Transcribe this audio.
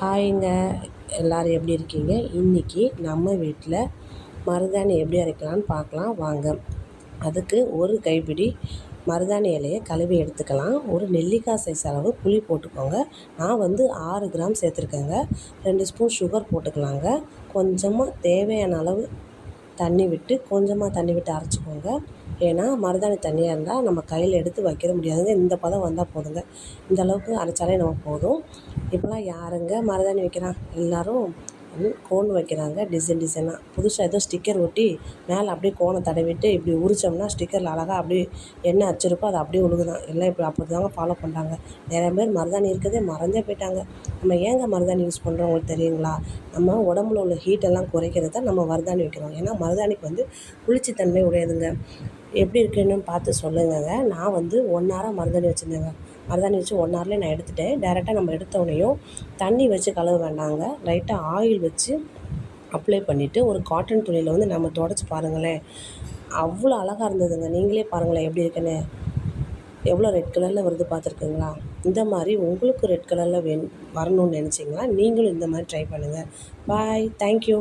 ஹாய்ங்க. எல்லோரும் எப்படி இருக்கீங்க? இன்றைக்கி நம்ம வீட்டில் மருதாணி எப்படி அரைக்கலான்னு பார்க்கலாம் வாங்க. அதுக்கு ஒரு கைப்பிடி மருதாணி இலையை கழுவி எடுத்துக்கலாம். ஒரு நெல்லிக்காய் சைஸ் அளவு புளி போட்டுக்கோங்க. நான் 6 கிராம் சேர்த்துருக்கேங்க. 2 ஸ்பூன் சுகர் போட்டுக்கலாங்க. கொஞ்சமாக தேவையான அளவு தண்ணி விட்டு அரைச்சிக்கோங்க. ஏன்னா மருதாணி தண்ணியாக இருந்தால் நம்ம கையில் எடுத்து வைக்கிற முடியாதுங்க. இந்த பதம் வந்தால் போதுங்க. இந்த அளவுக்கு அரைச்சாலே நமக்கு போதும். இப்போலாம் யாருங்க மருதாணி வைக்கிறான்? எல்லோரும் கோன் வைக்கிறாங்க. டிசைனாக புதுசாக ஏதோ ஸ்டிக்கர் ஒட்டி மேலே அப்படியே கோனை தடவிட்டு இப்படி உரித்தோம்னா ஸ்டிக்கரில் அழகாக அப்படியே என்ன அச்சிருக்கோ அதை அப்படியே விழுகுதான். எல்லாம் இப்போ அப்படி தாங்க ஃபாலோ பண்ணுறாங்க. நிறைய பேர் மருதாணி இருக்கிறதே மறந்தே போயிட்டாங்க. நம்ம ஏங்க மருதாணி யூஸ் பண்ணுறோம் உங்களுக்கு தெரியுங்களா? நம்ம உடம்புல உள்ள ஹீட்டெல்லாம் குறைக்கிறது தான் நம்ம மருதாணி வைக்கிறோம். ஏன்னா மருதாணிக்கு குளிர்ச்சித்தன்மை உடையதுங்க. எப்படி இருக்குன்னு பார்த்து சொல்லுங்கங்க. நான் 1 ஹாராக மருதாணி வச்சுருந்தேங்க. மருதாணி வச்சு 1 ஹார்லேயே நான் எடுத்துட்டேன். டேரெக்டாக நம்ம எடுத்தோடனையும் தண்ணி வச்சு கழுவ வேண்டாங்க. லைட்டாக ஆயில் வச்சு அப்ளை பண்ணிவிட்டு ஒரு காட்டன் துணியில் நம்ம துடைச்சி பாருங்களேன். அவ்வளோ அழகாக இருந்ததுங்க. நீங்களே பாருங்களேன் எப்படி இருக்குன்னு. எவ்வளோ ரெட் கலரில் வருது பார்த்துருக்குங்களா? இந்த மாதிரி உங்களுக்கு ரெட் கலரில் வரணும்னு நினச்சிங்கன்னா நீங்களும் இந்த மாதிரி ட்ரை பண்ணுங்கள். பாய். தேங்க்யூ.